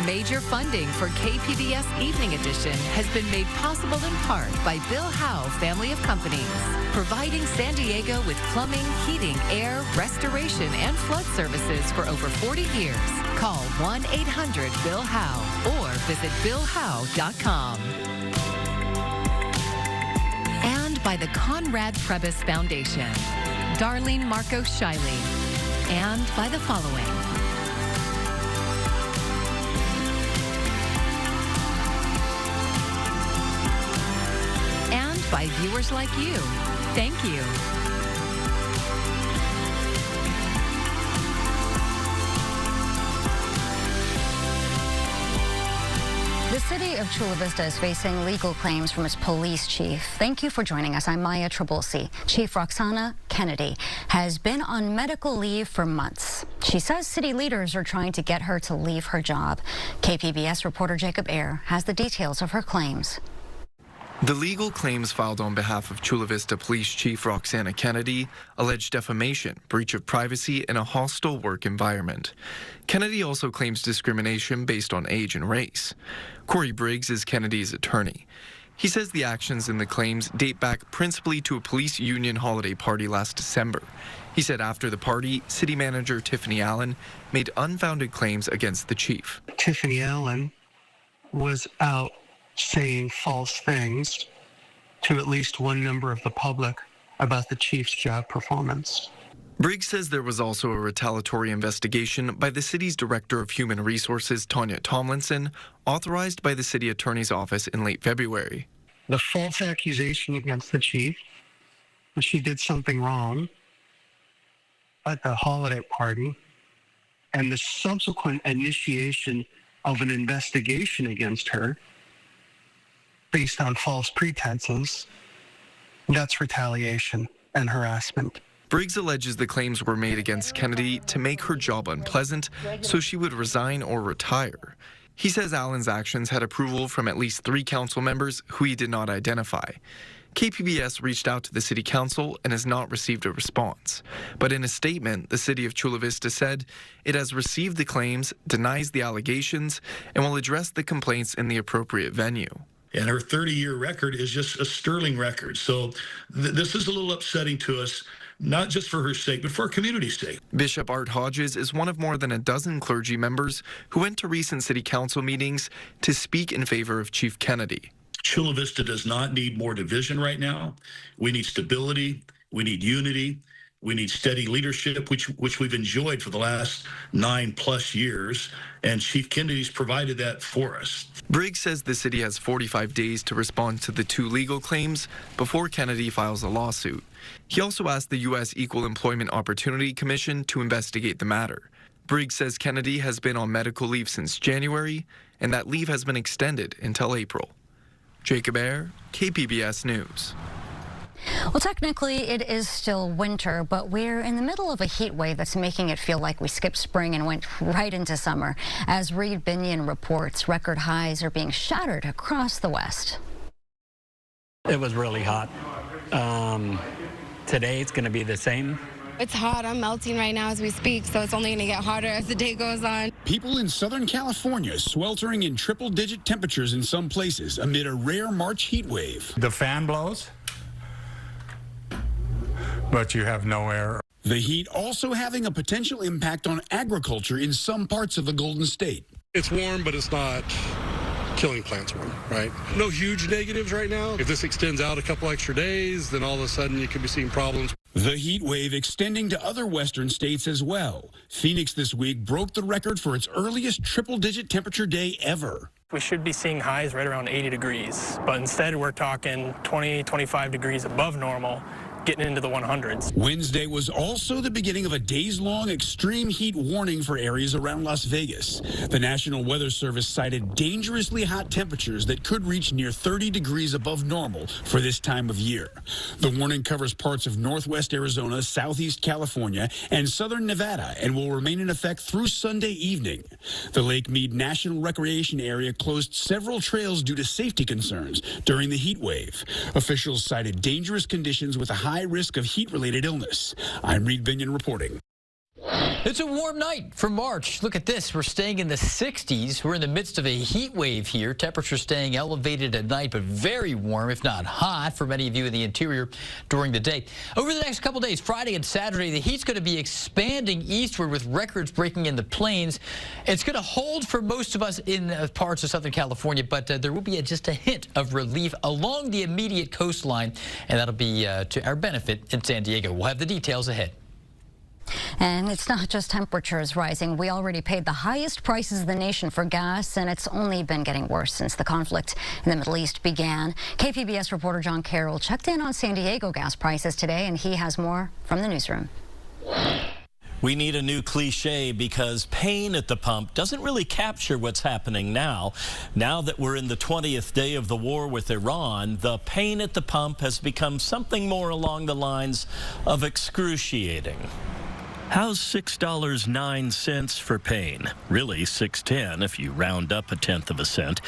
Major funding for KPBS Evening Edition has been made possible in part by Bill Howe Family of Companies, providing San Diego with plumbing, heating, air, restoration, and flood services for over 40 years. Call 1-800-BILL-HOWE or visit BillHowe.com. And by the Conrad Trebas Foundation, Darlene Marco Shiley, and by the following. And by viewers like you. Thank you. The city of Chula Vista is facing legal claims from its police chief. Thank you for joining us. I'm Maya Trabulsi. Chief Roxana Kennedy has been on medical leave for months. She says city leaders are trying to get her to leave her job. KPBS reporter Jacob Ayer has the details of her claims. The legal claims filed on behalf of Chula Vista Police Chief Roxana Kennedy allege defamation, breach of privacy, and a hostile work environment. Kennedy also claims discrimination based on age and race. Corey Briggs is Kennedy's attorney. He says the actions in the claims date back principally to a police union holiday party last December. He said after the party, city manager Tiffany Allen made unfounded claims against the chief. Tiffany Allen was out saying false things to at least one member of the public about the chief's job performance. Briggs says there was also a retaliatory investigation by the city's Director of Human Resources, Tanya Tomlinson, authorized by the city attorney's office in late February. The false accusation against the chief that she did something wrong at the holiday party, and the subsequent initiation of an investigation against her based on false pretenses, that's retaliation and harassment. Briggs alleges the claims were made against Kennedy to make her job unpleasant, so she would resign or retire. He says Allen's actions had approval from at least 3 council members who he did not identify. KPBS reached out to the city council and has not received a response. But in a statement, the city of Chula Vista said it has received the claims, denies the allegations, and will address the complaints in the appropriate venue. And her 30-year record is just a sterling record. So this is a little upsetting to us, not just for her sake, but for our community's sake. Bishop Art Hodges is one of more than a dozen clergy members who went to recent city council meetings to speak in favor of Chief Kennedy. Chula Vista does not need more division right now. We need stability. We need unity. We need steady leadership, which we've enjoyed for the last 9+ years, and Chief Kennedy's provided that for us. Briggs says the city has 45 days to respond to the 2 legal claims before Kennedy files a lawsuit. He also asked the U.S. Equal Employment Opportunity Commission to investigate the matter. Briggs says Kennedy has been on medical leave since January, and that leave has been extended until April. Jacob Ayer, KPBS News. Well, technically, it is still winter, but we're in the middle of a heat wave that's making it feel like we skipped spring and went right into summer. As Reed Binion reports, record highs are being shattered across the West. It was really hot. Today, it's going to be the same. It's hot. I'm melting right now as we speak, so it's only going to get hotter as the day goes on. People in Southern California sweltering in triple-digit temperatures in some places amid a rare March heat wave. The fan blows, but you have no air. The heat also having a potential impact on agriculture in some parts of the Golden State. It's warm, but it's not killing plants warm, right? No huge negatives right now. If this extends out a couple extra days, then all of a sudden you could be seeing problems. The heat wave extending to other western states as well. Phoenix this week broke the record for its earliest triple-digit temperature day ever. We should be seeing highs right around 80 degrees, but instead we're talking 20, 25 degrees above normal, getting into the 100s. Wednesday was also the beginning of a days-long extreme heat warning for areas around Las Vegas. The National Weather Service cited dangerously hot temperatures that could reach near 30 degrees above normal for this time of year. The warning covers parts of northwest Arizona, southeast California, and southern Nevada, and will remain in effect through Sunday evening. The Lake Mead National Recreation Area closed several trails due to safety concerns during the heat wave. Officials cited dangerous conditions with a high risk of heat-related illness. I'm Reed Binion reporting. It's a warm night for March. Look at this. We're staying in the 60s. We're in the midst of a heat wave here. Temperatures staying elevated at night, but very warm, if not hot, for many of you in the interior during the day. Over the next couple days, Friday and Saturday, the heat's going to be expanding eastward with records breaking in the plains. It's going to hold for most of us in parts of Southern California, but there will be just a hint of relief along the immediate coastline, and that'll be to our benefit in San Diego. We'll have the details ahead. And it's not just temperatures rising. We already paid the highest prices in the nation for gas, and it's only been getting worse since the conflict in the Middle East began. KPBS reporter John Carroll checked in on San Diego gas prices today, and he has more from the newsroom. We need a new cliche because pain at the pump doesn't really capture what's happening now. Now that we're in the 20th day of the war with Iran, the pain at the pump has become something more along the lines of excruciating. How's $6.09 for pain? Really $6.10 if you round up a tenth of a cent.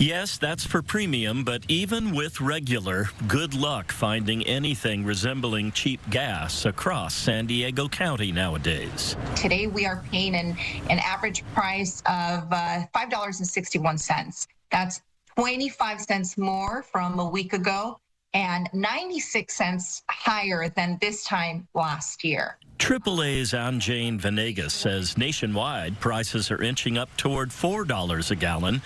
Yes, that's for premium, but even with regular, good luck finding anything resembling cheap gas across San Diego County nowadays. Today we are paying an average price of $5.61. That's 25 cents more from a week ago and 96 cents higher than this time last year. AAA's Anjane Venegas says nationwide prices are inching up toward $4 a gallon,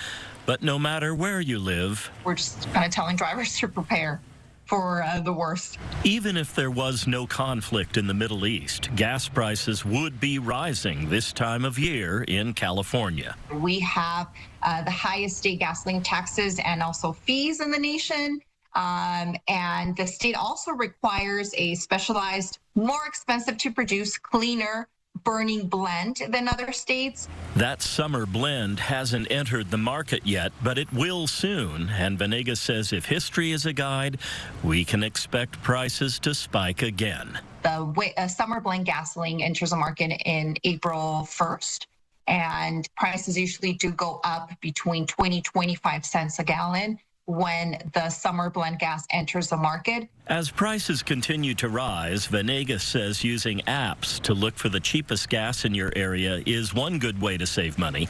but no matter where you live, we're just kind of telling drivers to prepare for the worst. Even if there was no conflict in the Middle East, gas prices would be rising this time of year in California. We have the highest state gasoline taxes and also fees in the nation. And the state also requires a specialized, more expensive to produce, cleaner burning blend than other states. That summer blend hasn't entered the market yet, but it will soon. And Venegas says if history is a guide, we can expect prices to spike again. The summer blend gasoline enters the market in April 1st. And prices usually do go up between 25 cents a gallon when the summer blend gas enters the market. As prices continue to rise, Venegas says using apps to look for the cheapest gas in your area is one good way to save money.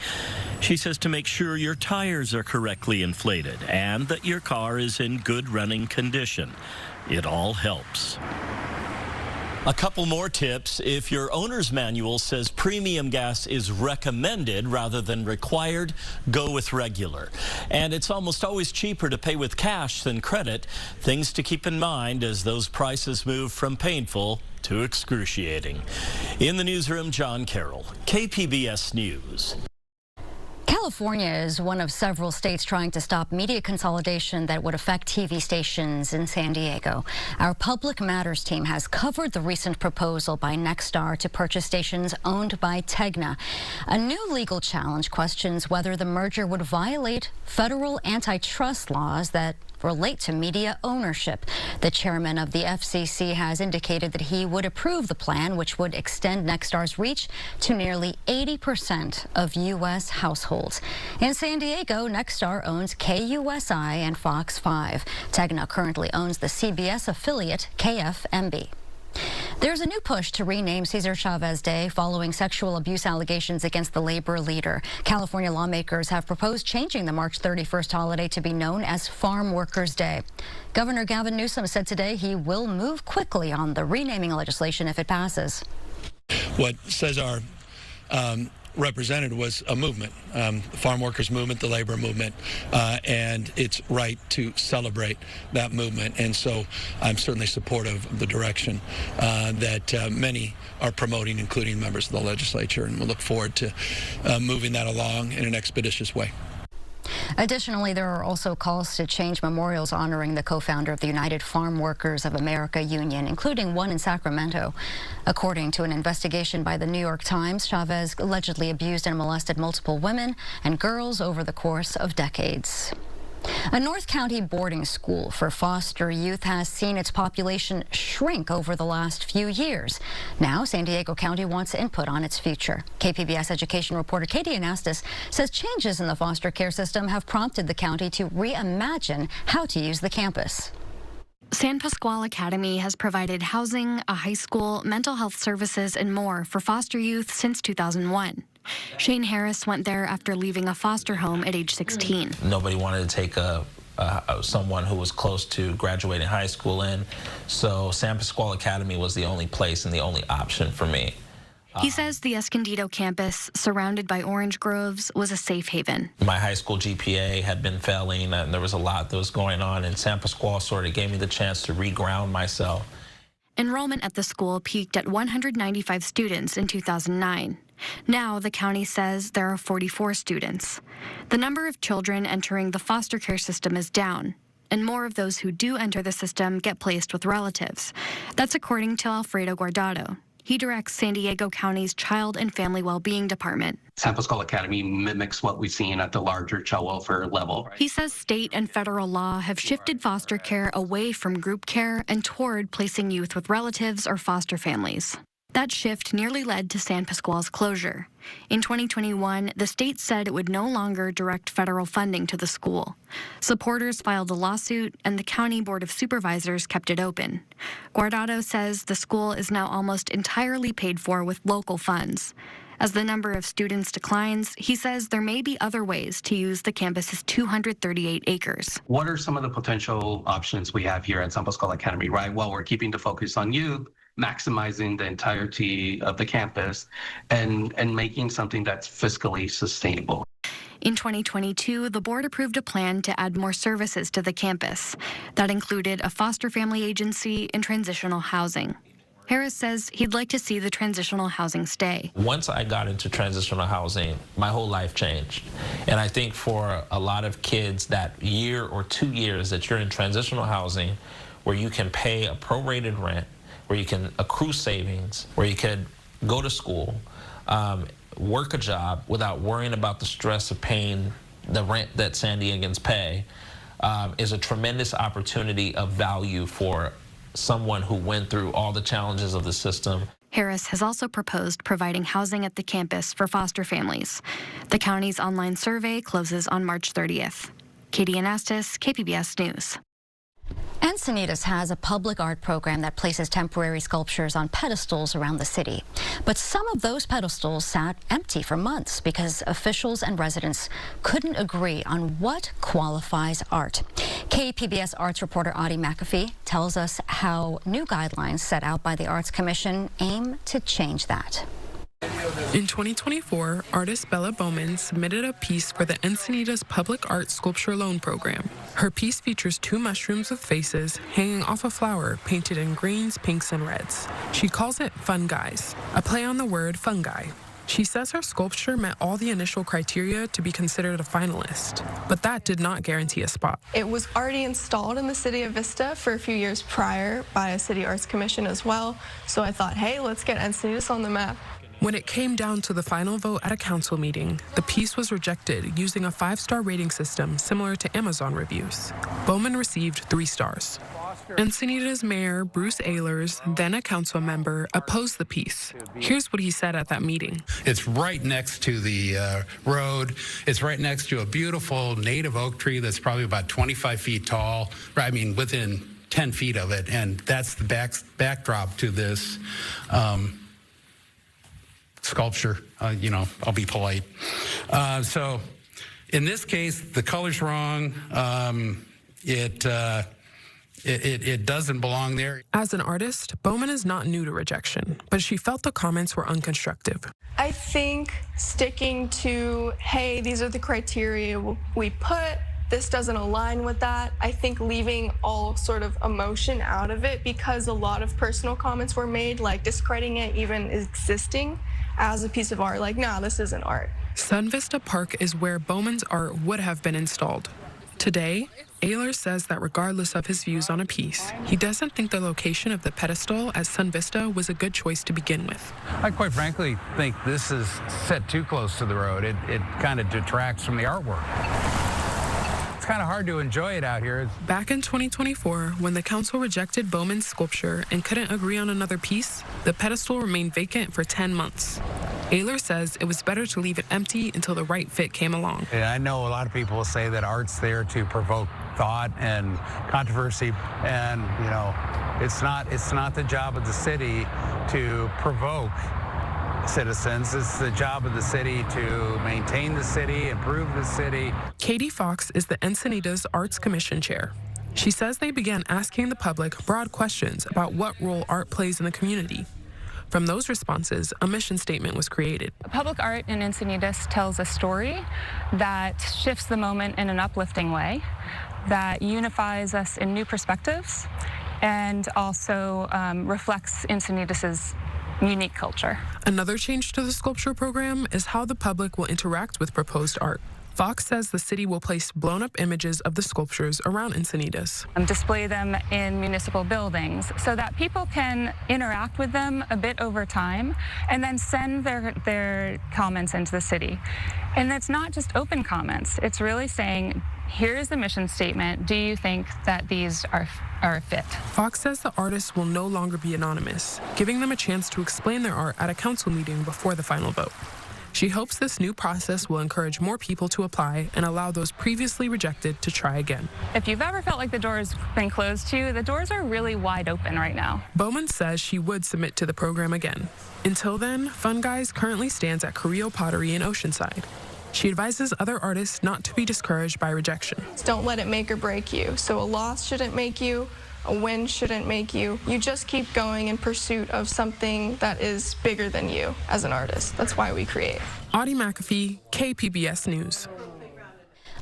She says to make sure your tires are correctly inflated and that your car is in good running condition. It all helps. A couple more tips. If your owner's manual says premium gas is recommended rather than required, go with regular. And it's almost always cheaper to pay with cash than credit. Things to keep in mind as those prices move from painful to excruciating. In the newsroom, John Carroll, KPBS News. California is one of several states trying to stop media consolidation that would affect TV stations in San Diego. Our Public Matters team has covered the recent proposal by Nexstar to purchase stations owned by Tegna. A new legal challenge questions whether the merger would violate federal antitrust laws that relate to media ownership. The chairman of the FCC has indicated that he would approve the plan, which would extend Nexstar's reach to nearly 80% of U.S. households. In San Diego, Nexstar owns KUSI and Fox 5. Tegna currently owns the CBS affiliate KFMB. There's a new push to rename Cesar Chavez Day following sexual abuse allegations against the labor leader. California lawmakers have proposed changing the March 31st holiday to be known as Farm Workers' Day. Governor Gavin Newsom said today he will move quickly on the renaming legislation if it passes. What Cesar represented was a movement, the farm workers movement, the labor movement, and it's right to celebrate that movement. And so I'm certainly supportive of the direction that many are promoting, including members of the legislature, and we'll look forward to moving that along in an expeditious way. Additionally, there are also calls to change memorials honoring the co-founder of the United Farm Workers of America Union, including one in Sacramento. According to an investigation by the New York Times, Chavez allegedly abused and molested multiple women and girls over the course of decades. A North County boarding school for foster youth has seen its population shrink over the last few years. Now, San Diego County wants input on its future. KPBS education reporter Katie Anastas says changes in the foster care system have prompted the county to reimagine how to use the campus. San Pasquale Academy has provided housing, a high school, mental health services, and more for foster youth since 2001. Shane Harris went there after leaving a foster home at age 16. Nobody wanted to take someone who was close to graduating high school in, so San Pasquale Academy was the only place and the only option for me. He says the Escondido campus, surrounded by orange groves, was a safe haven. My high school GPA had been failing, and there was a lot that was going on, and San Pasquale sort of gave me the chance to reground myself. Enrollment at the school peaked at 195 students in 2009. Now, the county says there are 44 students. The number of children entering the foster care system is down, and more of those who do enter the system get placed with relatives. That's according to Alfredo Guardado. He directs San Diego County's Child and Family Wellbeing Department. San Pasquale Academy mimics what we've seen at the larger child welfare level. He says state and federal law have shifted foster care away from group care and toward placing youth with relatives or foster families. That shift nearly led to San Pasquale's closure. In 2021, the state said it would no longer direct federal funding to the school. Supporters filed a lawsuit, and the County Board of Supervisors kept it open. Guardado says the school is now almost entirely paid for with local funds. As the number of students declines, he says there may be other ways to use the campus's 238 acres. What are some of the potential options we have here at San Pasquale Academy, right? While we're keeping the focus on youth, maximizing the entirety of the campus, and making something that's fiscally sustainable. In 2022, the board approved a plan to add more services to the campus. That included a foster family agency and transitional housing. Harris says he'd like to see the transitional housing stay. Once I got into transitional housing, my whole life changed. And I think for a lot of kids, that year or 2 years that you're in transitional housing, where you can pay a prorated rent, where you can accrue savings, where you could go to school, work a job without worrying about the stress of paying the rent that San Diegans pay, is a tremendous opportunity of value for someone who went through all the challenges of the system. Harris has also proposed providing housing at the campus for foster families. The county's online survey closes on March 30th. Katie Anastas, KPBS News. Encinitas has a public art program that places temporary sculptures on pedestals around the city. But some of those pedestals sat empty for months because officials and residents couldn't agree on what qualifies art. KPBS arts reporter Audie McAfee tells us how new guidelines set out by the Arts Commission aim to change that. In 2024, artist Bella Bowman submitted a piece for the Encinitas Public Art Sculpture Loan Program. Her piece features 2 mushrooms with faces hanging off a flower painted in greens, pinks, and reds. She calls it Fun Guys, a play on the word fungi. She says her sculpture met all the initial criteria to be considered a finalist, but that did not guarantee a spot. It was already installed in the city of Vista for a few years prior by a city arts commission as well, so I thought, hey, let's get Encinitas on the map. When it came down to the final vote at a council meeting, the piece was rejected using a 5-star rating system similar to Amazon reviews. Bowman received 3 stars. Encinitas Mayor Bruce Ehlers, then a council member, opposed the piece. Here's what he said at that meeting. It's right next to the road. It's right next to a beautiful native oak tree that's probably about 25 feet tall. I mean, within 10 feet of it. And that's the backdrop to this sculpture. I'll be polite. So in this case, the color's wrong. It doesn't belong there. As an artist, Bowman is not new to rejection, but she felt the comments were unconstructive. I think sticking to, hey, these are the criteria we put, this doesn't align with that. I think leaving all sort of emotion out of it, because a lot of personal comments were made, like discrediting it even existing as a piece of art. Like, nah, this isn't art. Sun Vista Park is where Bowman's art would have been installed. Today, Ehlers says that regardless of his views on a piece, he doesn't think the location of the pedestal at Sun Vista was a good choice to begin with. I quite frankly think this is set too close to the road. It kind of detracts from the artwork. It's kind of hard to enjoy it out here. Back in 2024, when the council rejected Bowman's sculpture and couldn't agree on another piece, the pedestal remained vacant for 10 months. Ehlers says it was better to leave it empty until the right fit came along. And I know a lot of people will say that art's there to provoke thought and controversy. And, you know, it's not the job of the city to provoke citizens. It's the job of the city to maintain the city, improve the city. Katie Fox is the Encinitas Arts Commission chair. She says they began asking the public broad questions about what role art plays in the community. From those responses, a mission statement was created. Public art in Encinitas tells a story that shifts the moment in an uplifting way, that unifies us in new perspectives, and also reflects Encinitas' unique culture. Another change to the sculpture program is how the public will interact with proposed art. Fox says the city will place blown-up images of the sculptures around Encinitas. Display them in municipal buildings so that people can interact with them a bit over time and then send their comments into the city. And it's not just open comments. It's really saying, here's the mission statement. Do you think that these are a fit? Fox says the artists will no longer be anonymous, giving them a chance to explain their art at a council meeting before the final vote. She hopes this new process will encourage more people to apply and allow those previously rejected to try again. If you've ever felt like the door's been closed to you, the doors are really wide open right now. Bowman says she would submit to the program again. Until then, Fun Guys currently stands at Carrillo Pottery in Oceanside. She advises other artists not to be discouraged by rejection. Don't let it make or break you. So a loss shouldn't make you, a win shouldn't make you. You just keep going in pursuit of something that is bigger than you as an artist. That's why we create. Audie McAfee, KPBS News.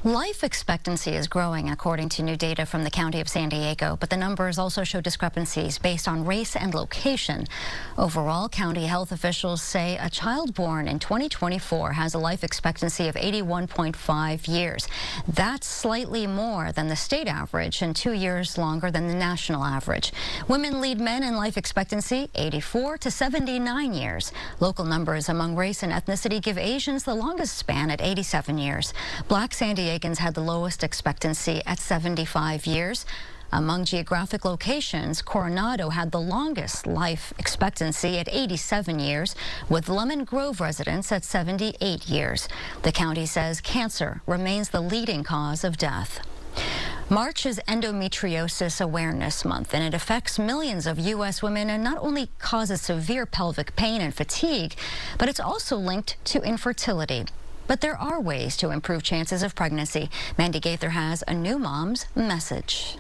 Life expectancy is growing, according to new data from the County of San Diego, but the numbers also show discrepancies based on race and location. Overall, county health officials say a child born in 2024 has a life expectancy of 81.5 years. That's slightly more than the state average and 2 years longer than the national average. Women lead men in life expectancy, 84 to 79 years. Local numbers among race and ethnicity give Asians the longest span at 87 years. Black San Diegans had the lowest expectancy at 75 years. Among geographic locations, Coronado had the longest life expectancy at 87 years, with Lemon Grove residents at 78 years. The county says cancer remains the leading cause of death. March is Endometriosis Awareness Month, and it affects millions of U.S. women and not only causes severe pelvic pain and fatigue, but it's also linked to infertility. But there are ways to improve chances of pregnancy. Mandy Gaither has a new mom's message.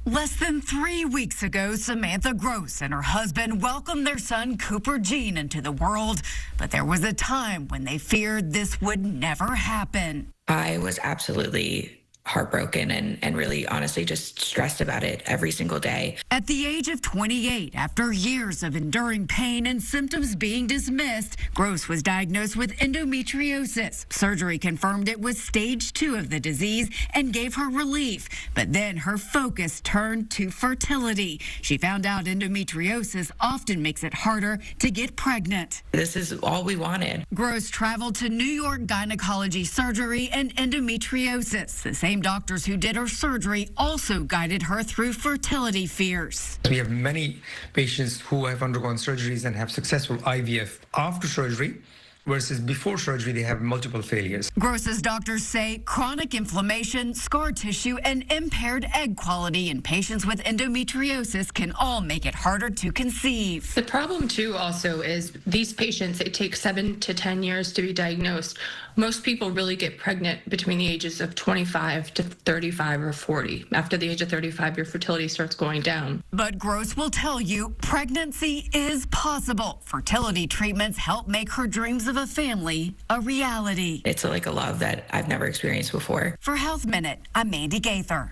Less than 3 weeks ago, Samantha Gross and her husband welcomed their son, Cooper Jean, into the world. But there was a time when they feared this would never happen. I was absolutely heartbroken and really honestly just stressed about it every single day. At the age of 28, after years of enduring pain and symptoms being dismissed, Gross was diagnosed with endometriosis. Surgery confirmed it was stage 2 of the disease and gave her relief. But then her focus turned to fertility. She found out endometriosis often makes it harder to get pregnant. This is all we wanted. Gross traveled to New York Gynecology Surgery and Endometriosis. The same doctors who did her surgery also guided her through fertility fears. We have many patients who have undergone surgeries and have successful IVF after surgery, versus before surgery, they have multiple failures. Gross's doctors say chronic inflammation, scar tissue, and impaired egg quality in patients with endometriosis can all make it harder to conceive. The problem, too, also is these patients, it takes 7 to 10 years to be diagnosed. Most people really get pregnant between the ages of 25 to 35 or 40. After the age of 35, your fertility starts going down. But Gross will tell you pregnancy is possible. Fertility treatments help make her dreams of a family a reality. It's like a love that I've never experienced before. For Health Minute, I'm Mandy Gaither.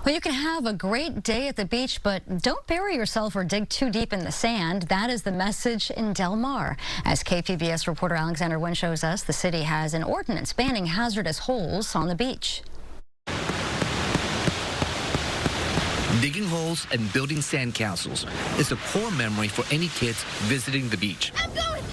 Well, you can have a great day at the beach, but don't bury yourself or dig too deep in the sand. That is the message in Del Mar. As KPBS reporter Alexander Wynn shows us, the city has an ordinance banning hazardous holes on the beach. Digging holes and building sandcastles is a core memory for any kids visiting the beach.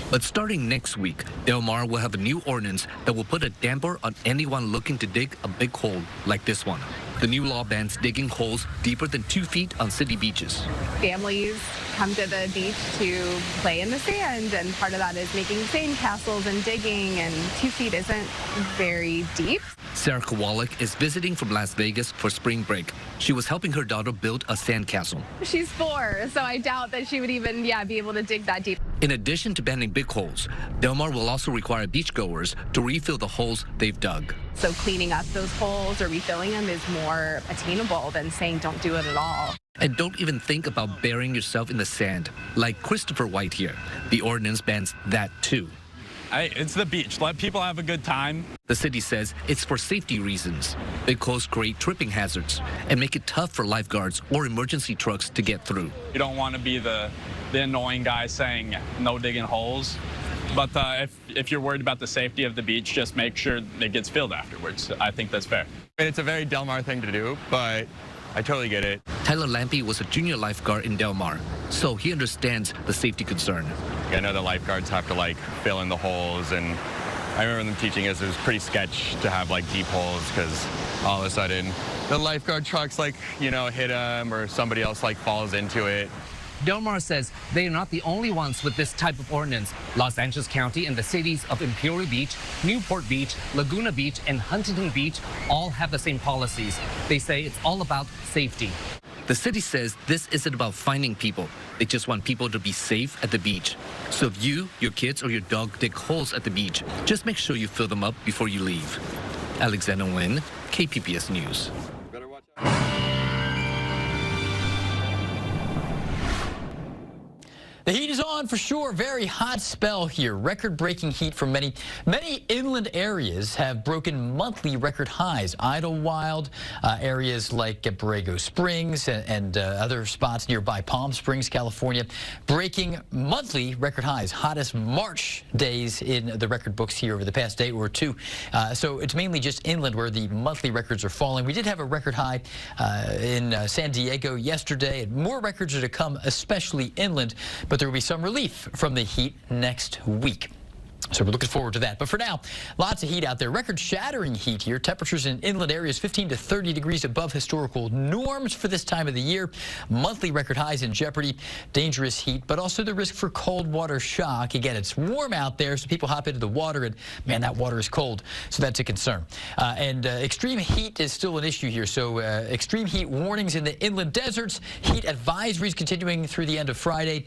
But starting next week, Del Mar will have a new ordinance that will put a damper on anyone looking to dig a big hole like this one. The new law bans digging holes deeper than 2 feet on city beaches. Families come to the beach to play in the sand, and part of that is making sandcastles and digging, and 2 feet isn't very deep. Sarah Kowalik is visiting from Las Vegas for spring break. She was helping her daughter build a sandcastle. She's 4, so I doubt that she would even, be able to dig that deep. In addition to banning big holes, Del Mar will also require beachgoers to refill the holes they've dug. So cleaning up those holes or refilling them is more attainable than saying don't do it at all. And don't even think about burying yourself in the sand, like Christopher White here. The ordinance bans that too. It's the beach. Let people have a good time. The city says it's for safety reasons. Big holes create tripping hazards and make it tough for lifeguards or emergency trucks to get through. You don't want to be the annoying guy saying no digging holes. But if you're worried about the safety of the beach, just make sure it gets filled afterwards. I think that's fair. It's a very Del Mar thing to do, but I totally get it. Tyler Lampy was a junior lifeguard in Del Mar, so he understands the safety concern. I know the lifeguards have to fill in the holes, and I remember them teaching us it was pretty sketch to have deep holes because all of a sudden the lifeguard trucks hit them or somebody else falls into it. Del Mar says they are not the only ones with this type of ordinance. Los Angeles County and the cities of Imperial Beach, Newport Beach, Laguna Beach, and Huntington Beach all have the same policies. They say it's all about safety. The city says this isn't about finding people. They just want people to be safe at the beach. So if you, your kids, or your dog dig holes at the beach, just make sure you fill them up before you leave. Alexander Nguyen, KPBS News. The heat is on for sure. Very hot spell here. Record-breaking heat for many inland areas have broken monthly record highs. Idlewild, areas like Borrego Springs and other spots nearby Palm Springs, California, breaking monthly record highs. Hottest March days in the record books here over the past day or two. So it's mainly just inland where the monthly records are falling. We did have a record high in San Diego yesterday, and more records are to come, especially inland. But there will be some relief from the heat next week. So we're looking forward to that. But for now, lots of heat out there. Record-shattering heat here. Temperatures in inland areas 15 to 30 degrees above historical norms for this time of the year. Monthly record highs in jeopardy. Dangerous heat, but also the risk for cold water shock. Again, it's warm out there, so people hop into the water, and man, that water is cold. So that's a concern. Extreme heat is still an issue here. So extreme heat warnings in the inland deserts. Heat advisories continuing through the end of Friday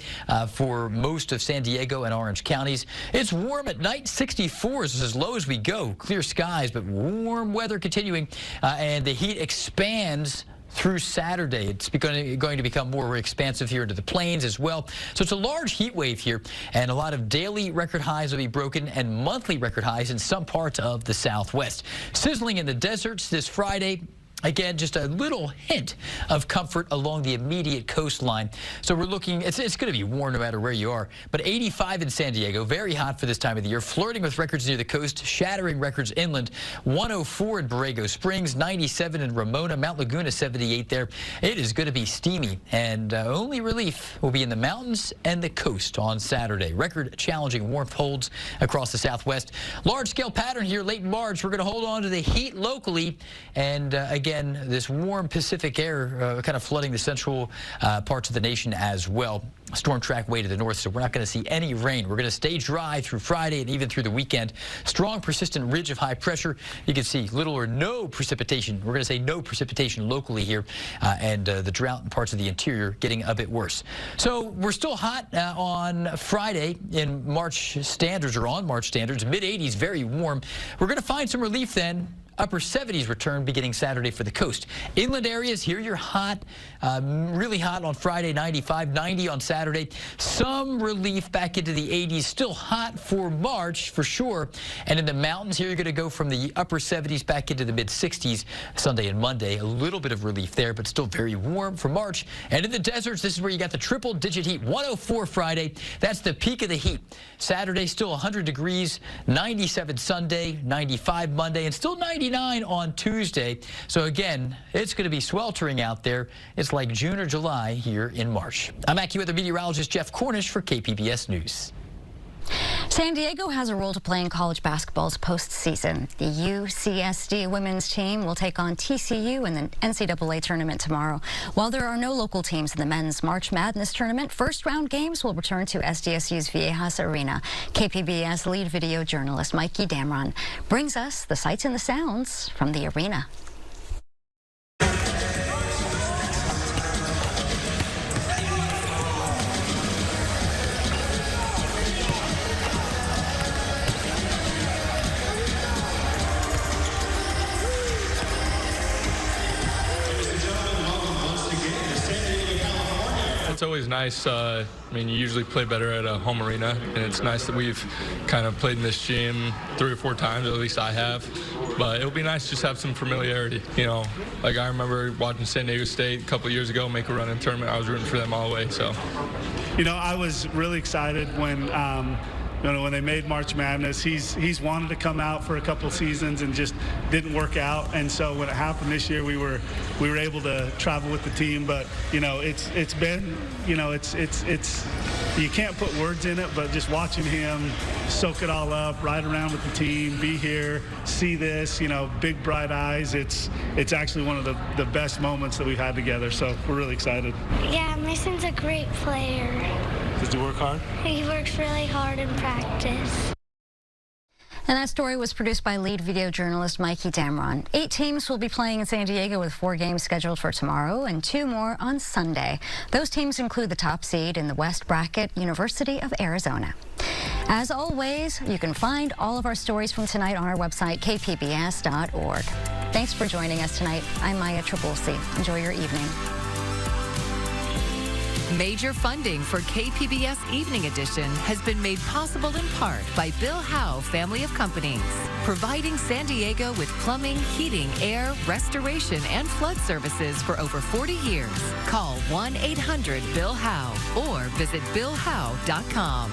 for most of San Diego and Orange counties. It's warm at night. 64 is as low as we go. Clear skies, but warm weather continuing, and the heat expands through Saturday. It's going to become more expansive here into the plains as well. So it's a large heat wave here, and a lot of daily record highs will be broken and monthly record highs in some parts of the Southwest. Sizzling in the deserts this Friday. Again, just a little hint of comfort along the immediate coastline. So we're looking, it's going to be warm no matter where you are, but 85 in San Diego, very hot for this time of the year, flirting with records near the coast, shattering records inland. 104 in Borrego Springs, 97 in Ramona, Mount Laguna 78 there. It is going to be steamy, and only relief will be in the mountains and the coast on Saturday. Record challenging warmth holds across the Southwest. Large-scale pattern here late March. We're going to hold on to the heat locally, and again, this warm Pacific air kind of flooding the central parts of the nation as well. Storm track way to the north, so we're not going to see any rain. We're going to stay dry through Friday and even through the weekend. Strong, persistent ridge of high pressure. You can see little or no precipitation. We're going to say no precipitation locally here, and the drought in parts of the interior getting a bit worse. So we're still hot on Friday in March standards, or on March standards. Mid-80s, very warm. We're going to find some relief then. Upper 70s return beginning Saturday for the coast. Inland areas, here you're hot, really hot on Friday, 95, 90 on Saturday. Some relief back into the 80s, still hot for March for sure. And in the mountains here, you're going to go from the upper 70s back into the mid 60s Sunday and Monday. A little bit of relief there, but still very warm for March. And in the deserts, this is where you got the triple digit heat. 104 Friday, that's the peak of the heat. Saturday, still 100 degrees, 97 Sunday, 95 Monday, and still 99 on Tuesday. So again, it's going to be sweltering out there. It's like June or July here in March. I'm AccuWeather meteorologist Jeff Cornish for KPBS News. San Diego has a role to play in college basketball's postseason. The UCSD women's team will take on TCU in the NCAA tournament tomorrow. While there are no local teams in the men's March Madness tournament, first-round games will return to SDSU's Viejas Arena. KPBS lead video journalist Mikey Damron brings us the sights and the sounds from the arena. It's always nice. I mean, you usually play better at a home arena, and it's nice that we've kind of played in this gym 3 or 4 times, at least I have. But it'll be nice to just have some familiarity. You know, like I remember watching San Diego State a couple of years ago make a run in the tournament. I was rooting for them all the way. So, you know, I was really excited when when they made March Madness. He's wanted to come out for a couple seasons and just didn't work out. And so when it happened this year, we were able to travel with the team. But you know, it's been, you know, it's you can't put words in it, but just watching him soak it all up, ride around with the team, be here, see this, you know, big bright eyes. It's actually one of the best moments that we've had together. So we're really excited. Yeah, Mason's a great player. Does he work hard? He works really hard in practice. And that story was produced by lead video journalist Mikey Damron. 8 teams will be playing in San Diego with 4 games scheduled for tomorrow and 2 more on Sunday. Those teams include the top seed in the West bracket, University of Arizona. As always, you can find all of our stories from tonight on our website, kpbs.org. Thanks for joining us tonight. I'm Maya Trabulsi. Enjoy your evening. Major funding for KPBS Evening Edition has been made possible in part by Bill Howe Family of Companies, providing San Diego with plumbing, heating, air, restoration, and flood services for over 40 years. Call 1-800-BILL-HOWE or visit BillHowe.com.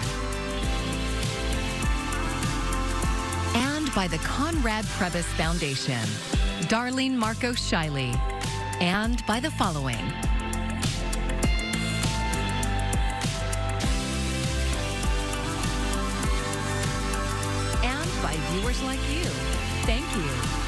And by the Conrad Prebys Foundation, Darlene Marco Shiley, and by the following: by viewers like you. Thank you.